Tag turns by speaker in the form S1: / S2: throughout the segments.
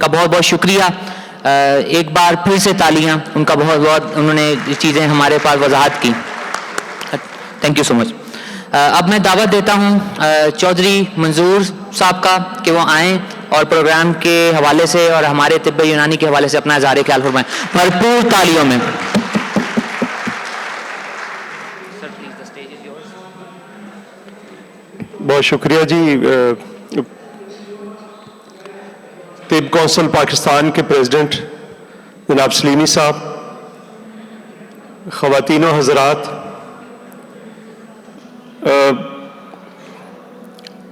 S1: का बहुत बहुत शुक्रिया। एक बार फिर से तालियां उनका, बहुत बहुत उन्होंने चीज़ें हमारे पास वजाहत की। Thank you so much. अब मैं दावत देता हूं चौधरी मंजूर साहब का कि वो आएँ और प्रोग्राम के हवाले से और हमारे तिब्ब यूनानी के हवाले से अपना इज़हार ख्याल फरमाएं भरपूर तालियों में।
S2: बहुत शुक्रिया जी। तिब कौंसिल पाकिस्तान के प्रेसिडेंट जनाब सलीमी साहब, ख़वातीन और हज़रात,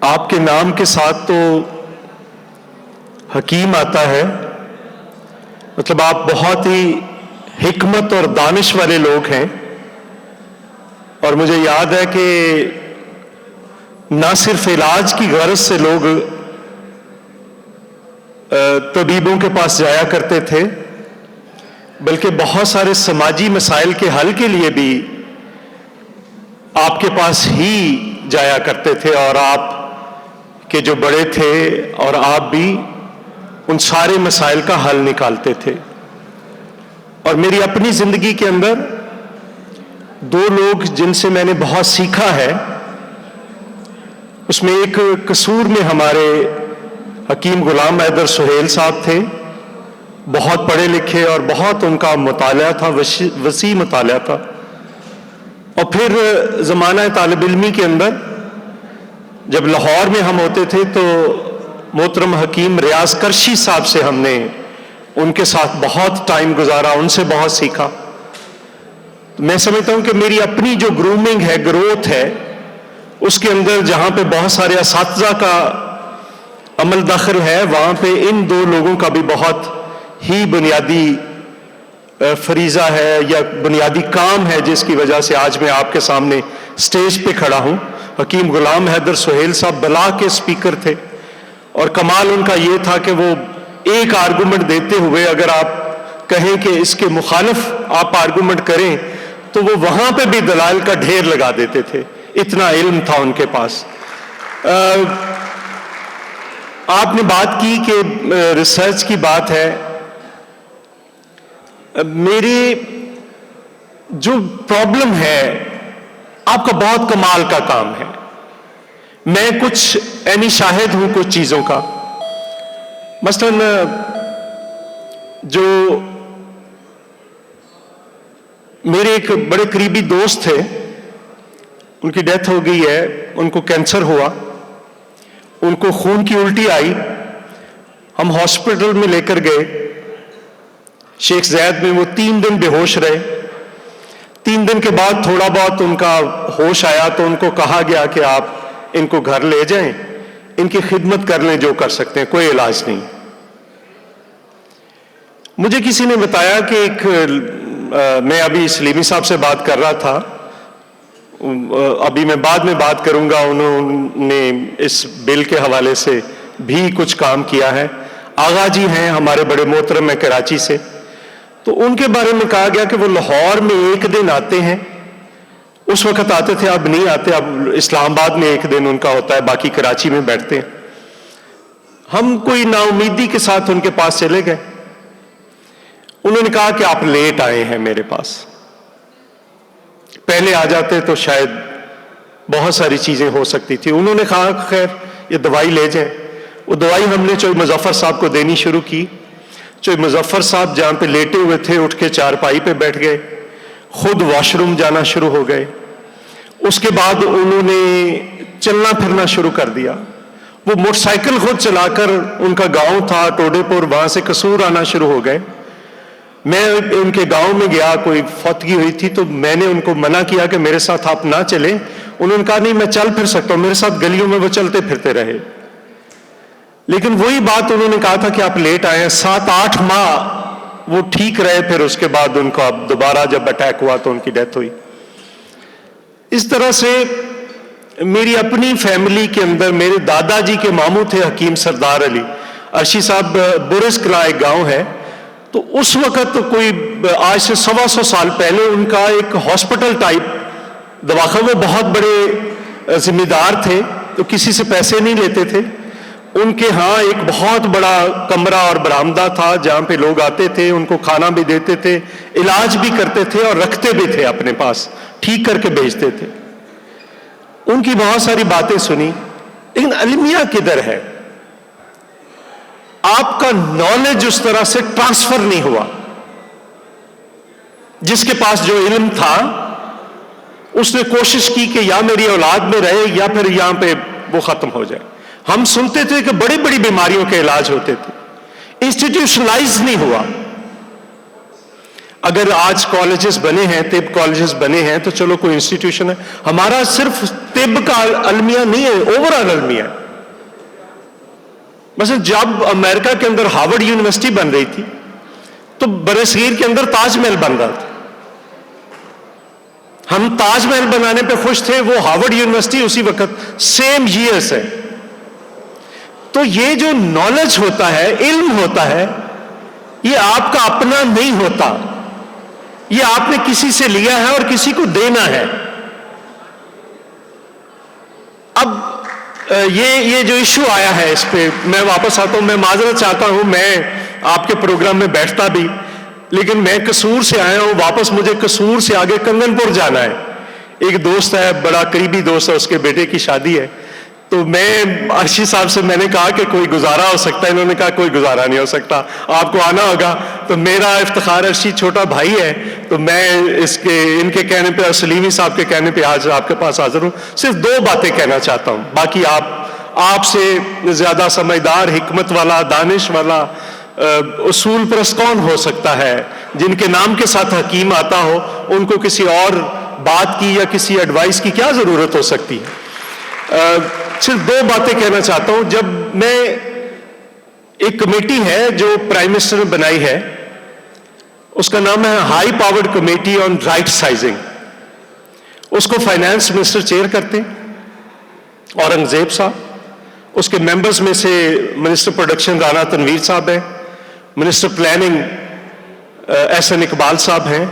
S2: आपके नाम के साथ तो हकीम आता है, मतलब आप बहुत ही हिकमत और दानिश वाले लोग हैं। और मुझे याद है कि ना सिर्फ इलाज की गर्ज से लोग तबीबों के पास जाया करते थे, बल्कि बहुत सारे समाजी मसाइल के हल के लिए भी आपके पास ही जाया करते थे। और आप के जो बड़े थे और आप भी उन सारे मसाइल का हल निकालते थे। और मेरी अपनी जिंदगी के अंदर दो लोग जिनसे मैंने बहुत सीखा है, उसमें एक कसूर में हमारे हकीम गुलाम हैदर सुहेल साहब थे। बहुत पढ़े लिखे और बहुत उनका मुताला था, वसी मुताला था। और फिर ज़माना तालिब इल्मी के अंदर जब लाहौर में हम होते थे तो मोहतरम हकीम रियाज करशी साहब से हमने उनके साथ बहुत टाइम गुजारा, उनसे बहुत सीखा। तो मैं समझता हूं कि मेरी अपनी जो ग्रूमिंग है, ग्रोथ है, उसके अंदर जहां पे बहुत सारे असातिज़ा का अमल दाखिल है, वहां पे इन दो लोगों का भी बहुत ही बुनियादी फरीजा है या बुनियादी काम है, जिसकी वजह से आज मैं आपके सामने स्टेज पे खड़ा हूं। हकीम गुलाम हैदर सुहेल साहब बला के स्पीकर थे और कमाल उनका यह था कि वो एक आर्गूमेंट देते हुए अगर आप कहें कि इसके मुखालिफ आप आर्गूमेंट करें तो वो वहां पे भी दलाइल का ढेर लगा देते थे, इतना इल्म था उनके पास। आपने बात की कि रिसर्च की बात है। मेरी जो प्रॉब्लम है, आपका बहुत कमाल का काम है। मैं कुछ ऐनी शाहिद हूं कुछ चीजों का। मसलन जो मेरे एक बड़े करीबी दोस्त थे, उनकी डेथ हो गई है, उनको कैंसर हुआ, उनको खून की उल्टी आई। हम हॉस्पिटल में लेकर गए शेख ज़ैद में, वो 3 दिन बेहोश रहे। 3 दिन के बाद थोड़ा बहुत उनका होश आया तो उनको कहा गया कि आप इनको घर ले जाएं, इनकी खिदमत कर लें, जो कर सकते हैं, कोई इलाज नहीं। मुझे किसी ने बताया कि मैं अभी सलीमी साहब से बात कर रहा था, अभी मैं बाद में बात करूंगा, उन्होंने इस बिल के हवाले से भी कुछ काम किया है। आगा जी हैं हमारे बड़े मोहतरम है कराची से, तो उनके बारे में कहा गया कि वो लाहौर में एक दिन आते हैं, उस वक्त आते थे, अब नहीं आते, अब इस्लामाबाद में एक दिन उनका होता है, बाकी कराची में बैठते हैं। हम कोई नाउमीदी के साथ उनके पास चले गए। उन्होंने कहा कि आप लेट आए हैं मेरे पास, पहले आ जाते तो शायद बहुत सारी चीजें हो सकती थी। उन्होंने कहा खैर ये दवाई ले जाएं। वो दवाई हमने चोई मुजफ्फर साहब को देनी शुरू की। चोई मुजफ्फर साहब जहां पे लेटे हुए थे उठ के चारपाई पे बैठ गए, खुद वॉशरूम जाना शुरू हो गए। उसके बाद उन्होंने चलना फिरना शुरू कर दिया। वो मोटरसाइकिल खुद चलाकर, उनका गांव था टोडेपुर, वहां से कसूर आना शुरू हो गए। मैं उनके गांव में गया, कोई फौतगी हुई थी, तो मैंने उनको मना किया कि मेरे साथ आप ना चलें। उन्होंने कहा नहीं मैं चल फिर सकता हूं, मेरे साथ गलियों में वो चलते फिरते रहे। लेकिन वही बात उन्होंने कहा था कि आप लेट आए। 7-8 माह वो ठीक रहे, फिर उसके बाद उनका दोबारा जब अटैक हुआ तो उनकी डेथ हुई। इस तरह से मेरी अपनी फैमिली के अंदर मेरे दादाजी के मामू थे हकीम सरदार अली अर्शी साहब, बुरस कला एक गांव है, तो उस वक्त तो कोई आज से 125 साल पहले उनका एक हॉस्पिटल टाइप दवाखाना, वो बहुत बड़े जिम्मेदार थे, तो किसी से पैसे नहीं लेते थे। उनके यहाँ एक बहुत बड़ा कमरा और बरामदा था जहां पे लोग आते थे, उनको खाना भी देते थे, इलाज भी करते थे और रखते भी थे अपने पास, ठीक करके भेजते थे। उनकी बहुत सारी बातें सुनी, लेकिन अलमिया किधर है? आपका नॉलेज उस तरह से ट्रांसफर नहीं हुआ। जिसके पास जो इल्म था उसने कोशिश की कि या मेरी औलाद में रहे या फिर यहां पे वो खत्म हो जाए। हम सुनते थे कि बड़ी बड़ी बीमारियों के इलाज होते थे, इंस्टीट्यूशनलाइज नहीं हुआ। अगर आज कॉलेजेस बने हैं, तिब कॉलेजेस बने हैं, तो चलो कोई इंस्टीट्यूशन है। हमारा सिर्फ तिब का अलमिया नहीं है, ओवरऑल अलमिया है। बस जब अमेरिका के अंदर हार्वर्ड यूनिवर्सिटी बन रही थी तो बरसगीर के अंदर ताजमहल बन रहा था। हम ताजमहल बनाने पे खुश थे, वो हार्वर्ड यूनिवर्सिटी उसी वक्त सेम ईयर्स है। तो ये जो नॉलेज होता है, इल्म होता है, ये आपका अपना नहीं होता, ये आपने किसी से लिया है और किसी को देना है। अब ये जो इशू आया है, इस पे मैं वापस आता हूं। मैं माजरत चाहता हूं, मैं आपके प्रोग्राम में बैठता भी, लेकिन मैं कसूर से आया हूं, वापस मुझे कसूर से आगे कंगनपुर जाना है। एक दोस्त है, बड़ा करीबी दोस्त है, उसके बेटे की शादी है। तो मैं अर्शी साहब से मैंने कहा कि कोई गुजारा हो सकता है? इन्होंने कहा कोई गुजारा नहीं हो सकता, आपको आना होगा। तो मेरा इफ्तिखार अर्शी छोटा भाई है, तो मैं इनके कहने पे और सलीमी साहब के कहने पे आज आपके पास हाजिर हूं। सिर्फ 2 बातें कहना चाहता हूं, बाकी आपसे ज्यादा समझदार, हिकमत वाला, दानिश वाला, उसूल परस्त कौन हो सकता है? जिनके नाम के साथ हकीम आता हो, उनको किसी और बात की या किसी एडवाइस की क्या जरूरत हो सकती है? सिर्फ 2 बातें कहना चाहता हूं। जब मैं एक कमेटी है जो प्राइम मिनिस्टर ने बनाई है, उसका नाम है high powered committee on right sizing. उसको फाइनेंस मिनिस्टर चेयर करते हैं, औरंगजेब साहब। उसके मेंबर्स में से मिनिस्टर प्रोडक्शन राणा तनवीर साहब हैं, मिनिस्टर प्लानिंग एहसन इकबाल साहब हैं,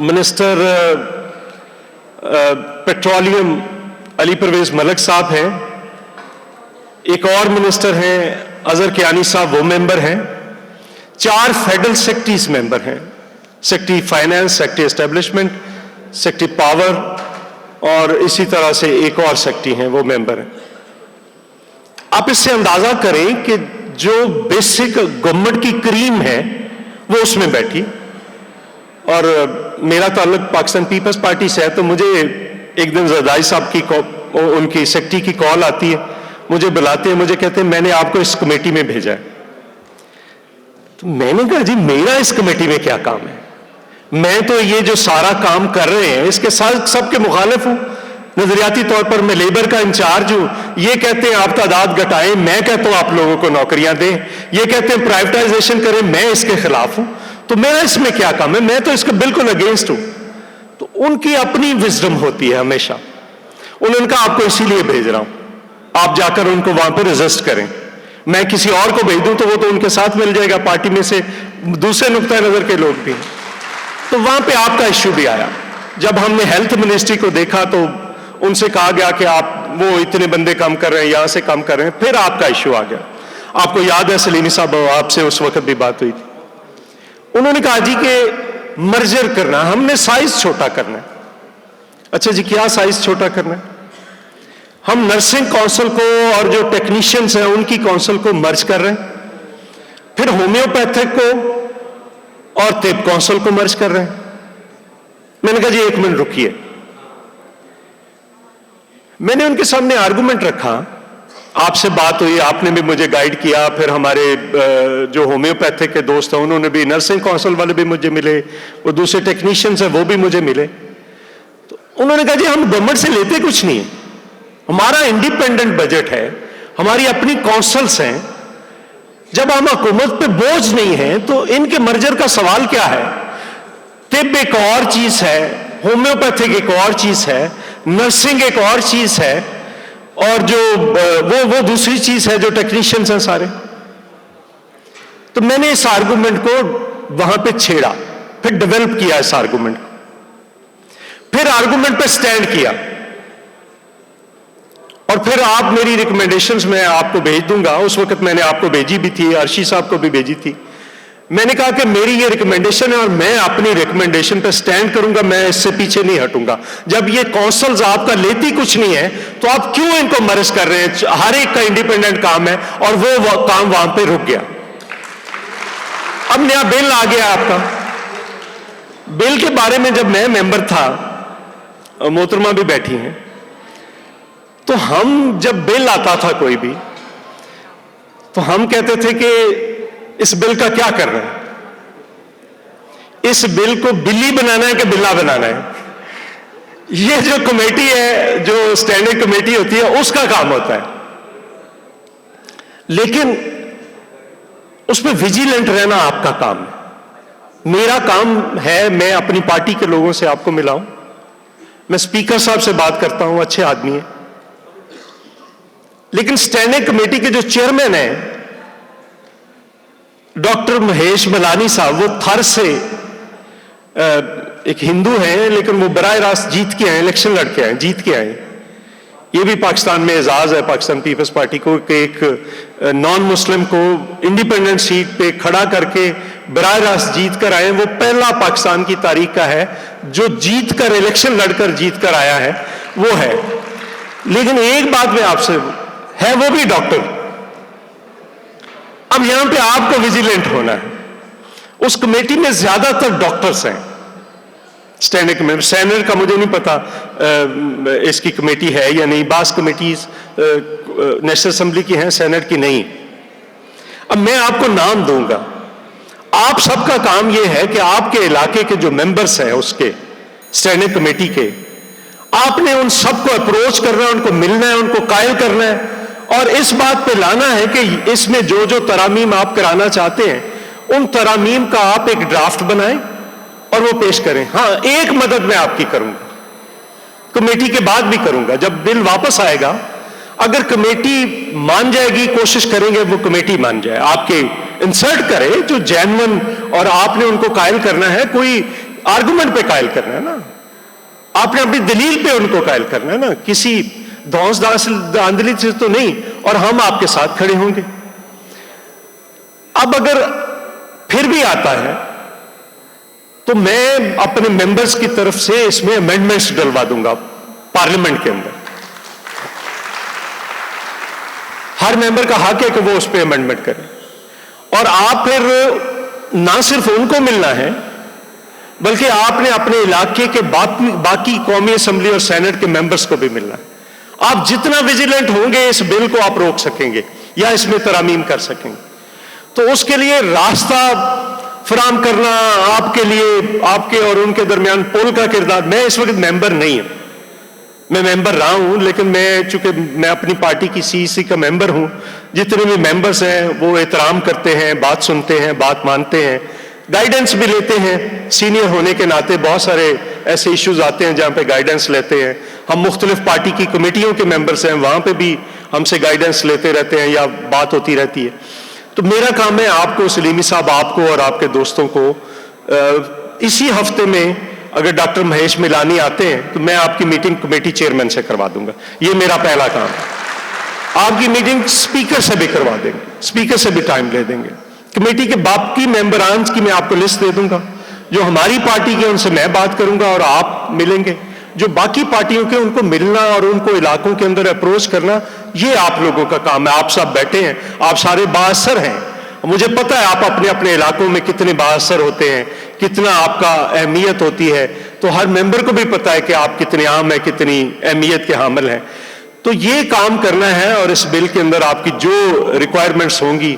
S2: मिनिस्टर पेट्रोलियम अली परवेज मलिक साहब हैं, एक और मिनिस्टर हैं अजहर कियानी साहब, वो मेंबर हैं। 4 फेडरल सेक्रेटरीज मेंबर हैं, secretary finance, secretary establishment, secretary power और इसी तरह से एक और सेक्रेटरी हैं, वो मेंबर हैं। आप इससे अंदाजा करें कि जो बेसिक गवर्नमेंट की क्रीम है वो उसमें बैठी। और मेरा ताल्लुक पाकिस्तान पीपल्स पार्टी से है, तो मुझे एक दिन जरदारी साहब की उनकी सेक्रेटरी की कॉल आती है, मुझे बुलाते हैं, मुझे कहते हैं मैंने आपको इस कमेटी में भेजा है। तो मैंने कहा जी मेरा इस कमेटी में क्या काम है? मैं तो ये जो सारा काम कर रहे हैं इसके साथ सबके मुखालिफ हूं। नजरियाती तौर पर मैं लेबर का इंचार्ज हूं। ये कहते हैं आप तादाद घटाएं, मैं कहता हूं आप लोगों को नौकरियां दें। ये कहते हैं प्राइवेटाइजेशन करें, मैं इसके खिलाफ हूं। तो मेरा इसमें क्या काम है? मैं तो इसके बिल्कुल अगेंस्ट हूं। तो उनकी अपनी विजडम होती है हमेशा। उन्होंने कहा आपको इसीलिए भेज रहा हूं, आप जाकर उनको वहां पर रेजिस्ट करें। मैं किसी और को भेज दूं तो वो तो उनके साथ मिल जाएगा, पार्टी में से दूसरे नुक्ता नजर के लोग भी। तो वहां पे आपका इश्यू भी आया। जब हमने हेल्थ मिनिस्ट्री को देखा तो उनसे कहा गया कि आप वो इतने बंदे कम कर रहे हैं, यहां से कम कर रहे हैं। फिर आपका इश्यू आ गया। आपको याद है सलीमी साहब, आपसे उस वक्त भी बात हुई थी। उन्होंने कहा जी कि मर्जर करना, हमने साइज छोटा करना है। अच्छा जी, क्या साइज छोटा करना है? हम नर्सिंग काउंसिल को और जो टेक्नीशियंस हैं उनकी काउंसिल को मर्ज कर रहे हैं, फिर होम्योपैथिक को और तिब काउंसिल को मर्ज कर रहे हैं। मैंने कहा जी 1 मिनट रुकिए। मैंने उनके सामने आर्गुमेंट रखा, आपसे बात हुई, आपने भी मुझे गाइड किया, फिर हमारे जो होम्योपैथिक के दोस्त हैं उन्होंने भी, नर्सिंग काउंसिल वाले भी मुझे मिले, वो दूसरे टेक्नीशियंस हैं वो भी मुझे मिले। तो उन्होंने कहा जी हम गवर्नमेंट से लेते कुछ नहीं है, हमारा इंडिपेंडेंट बजट है, हमारी अपनी काउंसिल्स हैं। जब हम हुकूमत पे बोझ नहीं है तो इनके मर्जर का सवाल क्या है? तिब एक और चीज है, होम्योपैथिक एक और चीज है, नर्सिंग एक और चीज है, और जो वो दूसरी चीज है जो टेक्नीशियंस हैं सारे। तो मैंने इस आर्गुमेंट को वहां पे छेड़ा, फिर डेवलप किया इस आर्गुमेंट को, फिर आर्गुमेंट पे स्टैंड किया। और फिर आप मेरी रिकमेंडेशंस मैं आपको भेज दूंगा। उस वक्त मैंने आपको भेजी भी थी, अर्शी साहब को भी भेजी थी। मैंने कहा कि मेरी ये रिकमेंडेशन है और मैं अपनी रिकमेंडेशन पर स्टैंड करूंगा, मैं इससे पीछे नहीं हटूंगा। जब ये काउंसिल्स आपका लेती कुछ नहीं है तो आप क्यों इनको मर्ज कर रहे हैं? हर एक का इंडिपेंडेंट काम है और वो काम वहां पे रुक गया। अब नया बिल आ गया आपका। बिल के बारे में जब मैं मेंबर था, मोहतरमा भी बैठी हैं, तो हम जब बिल आता था कोई भी, तो हम कहते थे कि इस बिल का क्या कर रहे हैं? इस बिल को बिल्ली बनाना है कि बिल्ला बनाना है? ये जो कमेटी है, जो स्टैंडिंग कमेटी होती है, उसका काम होता है। लेकिन उसमें विजिलेंट रहना आपका काम है। मेरा काम है, मैं अपनी पार्टी के लोगों से आपको मिलाऊं। मैं स्पीकर साहब से बात करता हूं, अच्छे आदमी हैं। लेकिन स्टैंडिंग कमेटी के जो चेयरमैन हैं डॉक्टर महेश मलानी साहब, वो थर से एक हिंदू हैं, लेकिन वो बराह रास्त जीत के आए, इलेक्शन लड़के आए, जीत के आए। ये भी पाकिस्तान में एजाज है पाकिस्तान पीपल्स पार्टी को कि एक नॉन मुस्लिम को इंडिपेंडेंट सीट पे खड़ा करके बराह रास्त जीत कर आए। वो पहला पाकिस्तान की तारीख का है जो जीत कर, इलेक्शन लड़कर जीत कर आया है, वो है। लेकिन एक बात में आपसे है, वो भी डॉक्टर। अब यहां पे आपको विजिलेंट होना है। उस कमेटी में ज्यादातर डॉक्टर्स हैं, स्टैंडिंग कमेटी। सेनेट का मुझे नहीं पता इसकी कमेटी है या नहीं, बास कमेटीज नेशनल असेंबली की हैं, सेनेट की नहीं। अब मैं आपको नाम दूंगा, आप सबका काम यह है कि आपके इलाके के जो मेंबर्स हैं उसके स्टैंडिंग कमेटी के, आपने उन सबको अप्रोच करना है, उनको मिलना है, उनको कायल करना है और इस बात पे लाना है कि इसमें जो जो तरामीम आप कराना चाहते हैं उन तरामीम का आप एक ड्राफ्ट बनाएं और वो पेश करें। हां, एक मदद मैं आपकी करूंगा, कमेटी के बाद भी करूंगा। जब बिल वापस आएगा, अगर कमेटी मान जाएगी, कोशिश करेंगे वो कमेटी मान जाए, आपके इंसर्ट करे जो जेन्युइन, और आपने उनको कायल करना है, कोई आर्गुमेंट पे कायल करना है ना, आपने अपनी दलील पे उनको कायल करना है ना, किसी धौंस धांधली से तो नहीं। और हम आपके साथ खड़े होंगे। अब अगर फिर भी आता है तो मैं अपने मेंबर्स की तरफ से इसमें अमेंडमेंट्स डलवा दूंगा पार्लियामेंट के अंदर। हर मेंबर का हक है कि वो उस पर अमेंडमेंट करे। और आप फिर ना सिर्फ उनको मिलना है, बल्कि आपने अपने इलाके के बाकी कौमी असेंबली और सेनेट के मेंबर्स को भी मिलना है। आप जितना विजिलेंट होंगे इस बिल को आप रोक सकेंगे या इसमें तरामीम कर सकेंगे। तो उसके लिए रास्ता फराम करना आपके लिए, आपके और उनके दरमियान पुल का किरदार। मैं इस वक्त मेंबर नहीं हूं, मैं मेंबर रहा हूं, लेकिन चूंकि मैं अपनी पार्टी की सीईसी का मेंबर हूं, जितने भी मेंबर्स हैं वो एहतराम करते हैं, बात सुनते हैं, बात मानते हैं, गाइडेंस भी लेते हैं। सीनियर होने के नाते बहुत सारे ऐसे इश्यूज आते हैं जहां पे गाइडेंस लेते हैं। हम मुख्तलिफ पार्टी की कमेटियों के मेंबर्स हैं, वहां पे भी हमसे गाइडेंस लेते रहते हैं या बात होती रहती है। तो मेरा काम है आपको, सलीमी साहब, आपको और आपके दोस्तों को इसी हफ्ते में अगर डॉक्टर महेश मिलानी आते हैं तो मैं आपकी मीटिंग कमेटी चेयरमैन से करवा दूंगा। ये मेरा पहला काम है। आपकी मीटिंग स्पीकर से भी करवा देंगे, स्पीकर से भी टाइम ले देंगे। कमेटी के बाकी मेंबरान की मैं आपको लिस्ट दे दूंगा, जो हमारी पार्टी के उनसे मैं बात करूंगा और आप मिलेंगे। जो बाकी पार्टियों के उनको मिलना और उनको इलाकों के अंदर अप्रोच करना, ये आप लोगों का काम है। आप सब बैठे हैं, आप सारे बाअसर हैं। मुझे पता है आप अपने अपने इलाकों में कितने बाअसर होते हैं, कितना आपका अहमियत होती है। तो हर मेंबर को भी पता है कि आप कितने आम हैं, कितनी अहमियत के हामिल हैं। तो ये काम करना है और इस बिल के अंदर आपकी जो रिक्वायरमेंट्स होंगी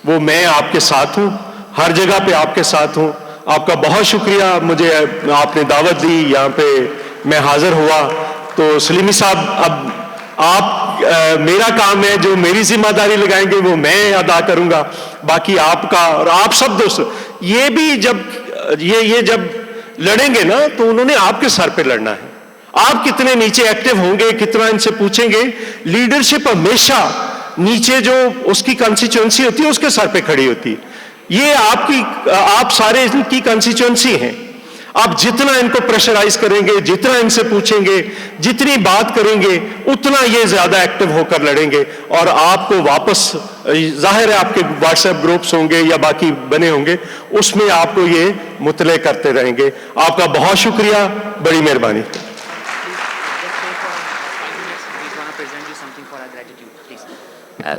S2: वो मैं आपके साथ हूं, हर जगह पे आपके साथ हूं। आपका बहुत शुक्रिया, मुझे आपने दावत दी, यहाँ पे मैं हाजिर हुआ। तो सलीमी साहब, अब आप मेरा काम है, जो मेरी जिम्मेदारी लगाएंगे वो मैं अदा करूंगा, बाकी आपका। और आप सब दोस्त ये भी जब ये जब लड़ेंगे ना तो उन्होंने आपके सर पे लड़ना है। आप कितने नीचे एक्टिव होंगे, कितना इनसे पूछेंगे। लीडरशिप हमेशा नीचे जो उसकी कंस्टिट्यूएंसी होती है उसके सर पे खड़ी होती है। ये आप सारे की कंस्टिट्यूएंसी हैं। आप जितना इनको प्रेशराइज करेंगे, जितना इनसे पूछेंगे, जितनी बात करेंगे, उतना ये ज्यादा एक्टिव होकर लड़ेंगे और आपको वापस, जाहिर है आपके व्हाट्सएप ग्रुप्स होंगे या बाकी बने होंगे, उसमें आपको ये मुतले करते रहेंगे। आपका बहुत शुक्रिया, बड़ी मेहरबानी।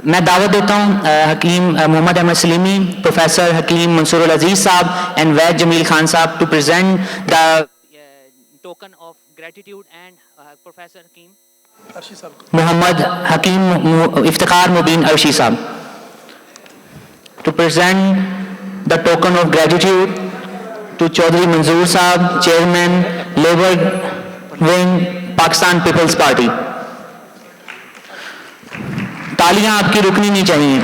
S1: मैं दावत देता हूं Hakim Mohammad Ahmad Salimi, professor Hakim Mansoor Aziz Sahab and Vaid Jameel Khan Sahab to present the token of gratitude and professor Hakim Mohammad Hakim Iftikhar Mubeen Arshi Sahab to present the token of gratitude to Chaudhry Manzoor Sahab, chairman labour wing Pakistan peoples party. तालियां आपकी रुकनी नहीं चाहिए।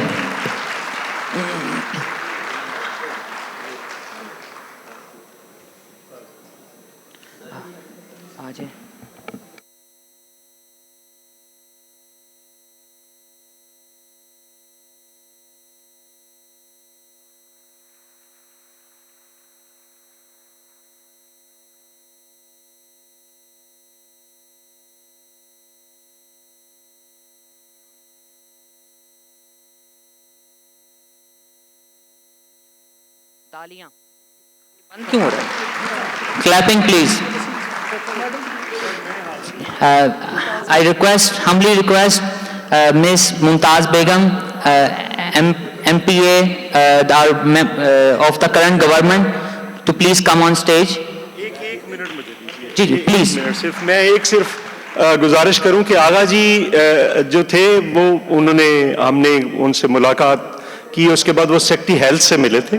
S1: आज है तालियां बंद क्यों हो रहा है? Clapping please. I humbly request Miss Mumtaz Begum, MPA of the current government, to please come on stage.
S2: एक मिनट मुझे दीजिए।
S1: जी जी प्लीज।
S2: सिर्फ मैं गुजारिश करूं कि आगा जी जो थे वो हमने उनसे मुलाकात की, उसके बाद वो सेक्रेटरी हेल्थ से मिले थे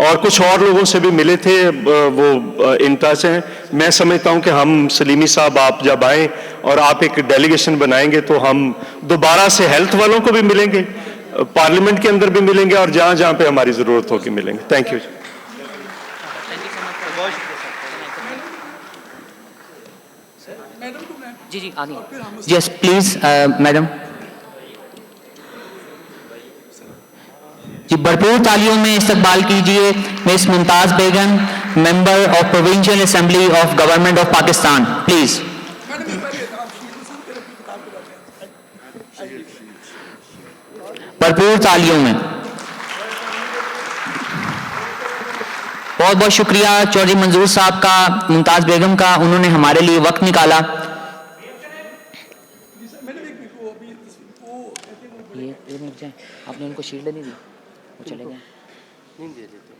S2: और कुछ और लोगों से भी मिले थे, वो इन टच हैं। मैं समझता हूं कि हम सलीमी साहब, आप जब आए और आप एक डेलीगेशन बनाएंगे तो हम दोबारा से हेल्थ वालों को भी मिलेंगे, पार्लियामेंट के अंदर भी मिलेंगे और जहां जहां पे हमारी जरूरत होगी मिलेंगे। Thank you.
S1: जी जी आगे। Yes please madam. जी भरपूर तालियों में इस्तकबाल कीजिए miss Mumtaz Begum, member of provincial assembly of government of Pakistan, please. भरपूर तालियों में। बहुत बहुत शुक्रिया चौधरी मंजूर साहब का, मुमताज बेगम का, उन्होंने हमारे लिए वक्त निकाला। आपने उनको शील्ड नहीं दी, वो चले गए। नहीं दे देते।